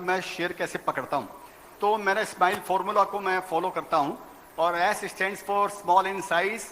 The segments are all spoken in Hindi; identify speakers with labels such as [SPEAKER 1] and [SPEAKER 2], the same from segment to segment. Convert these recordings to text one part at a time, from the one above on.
[SPEAKER 1] मैं शेयर कैसे पकड़ता हूँ, तो मेरा स्माइल फॉर्मूला को मैं फॉलो करता हूँ। और S stands for small in size,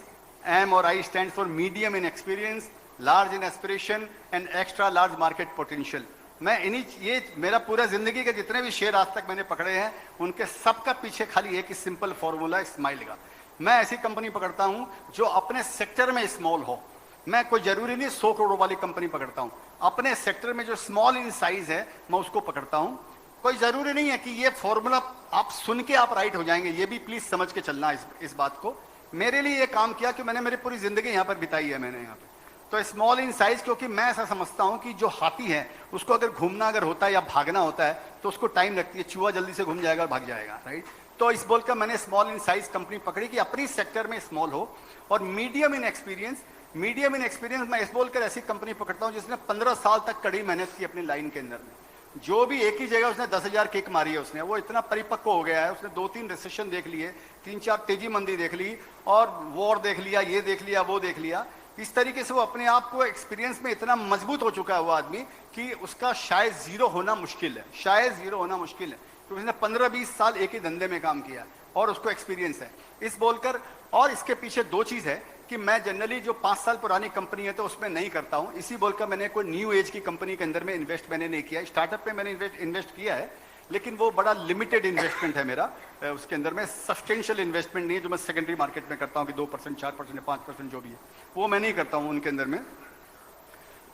[SPEAKER 1] M और I stands for medium in experience, large in aspiration and extra large market potential. मैं इन्हीं, ये मेरा पूरा जिंदगी के जितने भी शेयर आज तक मैंने पकड़े हैं उनके सबका पीछे खाली एक ही सिंपल फॉर्मूला है, स्माइल का। मैं ऐसी कंपनी पकड़ता हूं जो अपने सेक्टर में स्मॉल हो। मैं कोई जरूरी नहीं 100 करोड़ वाली कंपनी पकड़ता हूं, अपने सेक्टर में जो स्मॉल इन साइज है मैं उसको पकड़ता हूं। कोई जरूरी नहीं है कि ये फॉर्मूला आप सुन के आप राइट हो जाएंगे, ये भी प्लीज समझ के चलना इस बात को। मेरे लिए ये काम किया कि मैंने मेरी पूरी जिंदगी यहां पर बिताई है मैंने यहाँ पे। तो स्मॉल इन साइज, क्योंकि मैं ऐसा समझता हूं कि जो हाथी है उसको अगर घूमना अगर होता है या भागना होता है तो उसको टाइम लगती है, चूहा जल्दी से घूम जाएगा और भाग जाएगा, राइट। तो इस बोलकर मैंने स्मॉल इन साइज कंपनी पकड़ी कि अपनी सेक्टर में स्मॉल हो। और medium in experience, medium in experience मैं इस बोलकर ऐसी कंपनी पकड़ता हूं जिसने 15 साल तक कड़ी मेहनत की अपनी लाइन के अंदर में। जो भी एक ही जगह उसने 10,000 किक मारी है, उसने वो इतना परिपक्व हो गया है, उसने 2-3 रिसेशन देख लिए, 3-4 तेजी मंदी देख ली, और वॉर देख लिया, ये देख लिया, वो देख लिया। इस तरीके से वो अपने आप को एक्सपीरियंस में इतना मजबूत हो चुका है वो आदमी कि उसका शायद जीरो होना मुश्किल है, शायद जीरो होना मुश्किल है, क्योंकि उसने 15-20 साल एक ही धंधे में काम किया और उसको एक्सपीरियंस है इस बोलकर। और इसके पीछे दो चीज है कि मैं जनरली जो 5 साल पुरानी कंपनी है तो उसमें नहीं करता हूं, इसी बोलकर मैंने कोई न्यू एज की कंपनी के अंदर में इन्वेस्ट मैंने नहीं किया। स्टार्टअप पे मैंने इन्वेस्ट किया है, लेकिन वो बड़ा लिमिटेड इन्वेस्टमेंट है मेरा, उसके अंदर में सब्सटेंशियल इन्वेस्टमेंट नहीं है जो मैं सेकेंडरी मार्केट में करता हूँ कि 2%, 4%, 5% जो भी है वो मैं नहीं करता हूँ उनके अंदर में।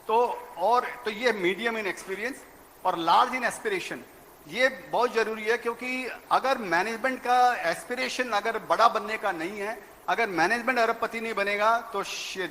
[SPEAKER 1] तो ये मीडियम इन एक्सपीरियंस और लार्ज इन एस्पिरेशन, ये बहुत जरूरी है। क्योंकि अगर मैनेजमेंट का एस्पिरेशन अगर बड़ा बनने का नहीं है, अगर मैनेजमेंट अरबपति नहीं बनेगा तो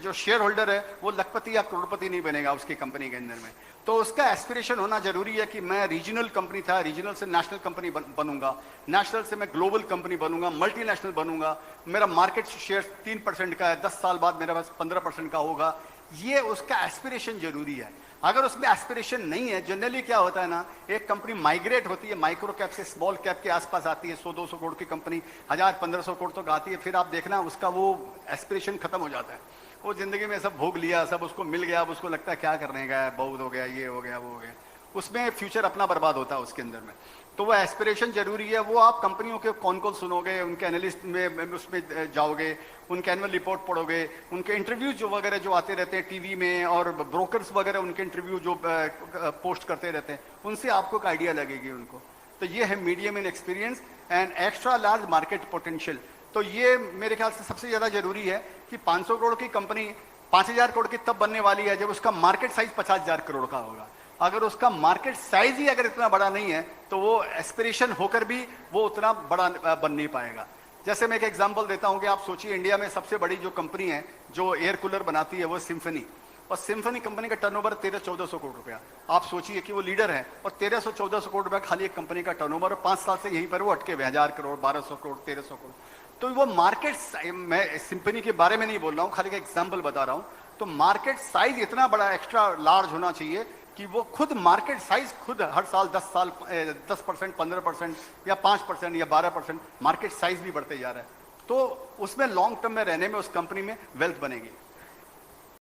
[SPEAKER 1] जो शेयर होल्डर है वो लखपति या करोड़पति नहीं बनेगा उसकी कंपनी के अंदर में। तो उसका एस्पिरेशन होना जरूरी है कि मैं रीजनल कंपनी था, रीजनल से नेशनल कंपनी बनूंगा, नेशनल से मैं ग्लोबल कंपनी बनूंगा, मल्टीनेशनल बनूंगा, मेरा मार्केट शेयर 3% का है, 10 साल बाद मेरे पास 15% का होगा। ये उसका एस्पिरेशन जरूरी है। अगर उसमें एस्पिरेशन नहीं है, जनरली क्या होता है ना, एक कंपनी माइग्रेट होती है, माइक्रो कैप से स्मॉल कैप के आसपास आती है, 100-200 करोड़ की कंपनी 1000-1500 करोड़ तक आती है, फिर आप देखना उसका वो एस्पिरेशन खत्म हो जाता है। वो जिंदगी में सब भोग लिया, सब उसको मिल गया, अब उसको लगता है क्या करने का है, बहुत हो गया, ये हो गया, वो हो गया, उसमें फ्यूचर अपना बर्बाद होता है उसके अंदर में। तो वो एस्पिरेशन जरूरी है। वो आप कंपनियों के कौन कौन सुनोगे, उनके एनालिस्ट में उसमें जाओगे, उनके एनुअल रिपोर्ट पढ़ोगे, उनके इंटरव्यूज जो वगैरह जो आते रहते हैं टीवी में, और ब्रोकर्स वगैरह उनके इंटरव्यू जो पोस्ट करते रहते हैं, उनसे आपको एक आइडिया लगेगी उनको। तो ये है medium in experience and extra large market potential. तो ये मेरे ख्याल से सबसे ज्यादा जरूरी है कि 500 करोड़ की कंपनी 5000 करोड़ की तब बनने वाली है जब उसका मार्केट साइज 50,000 करोड़ का होगा। अगर उसका मार्केट साइज ही अगर इतना बड़ा नहीं है तो वो एस्पिरेशन होकर भी वो उतना बड़ा बन नहीं पाएगा। जैसे मैं एक एग्जांपल देता हूं कि आप सोचिए, इंडिया में सबसे बड़ी जो कंपनी है जो एयर कूलर बनाती है वो सिम्फनी, और सिम्फनी कंपनी का टर्नओवर 1300-1400 करोड़ रुपया। आप सोचिए कि वो लीडर है और 1300-1400 करोड़ रुपया खाली एक कंपनी का टर्नओवर, और 5 साल से यहीं पर वो अटके हुए, 1000 करोड़, 1200 करोड़, 1300 करोड़। तो वो मार्केट, मैं सिम्फनी के बारे में नहीं बोल रहा हूँ, खाली का एग्जाम्पल बता रहा हूँ। तो मार्केट साइज इतना बड़ा एक्स्ट्रा लार्ज होना चाहिए कि वो खुद मार्केट साइज खुद हर साल 10%, 15% या 5% या 12% मार्केट साइज भी बढ़ते जा रहा है। तो उसमें लॉन्ग टर्म में रहने में उस कंपनी में वेल्थ बनेगी।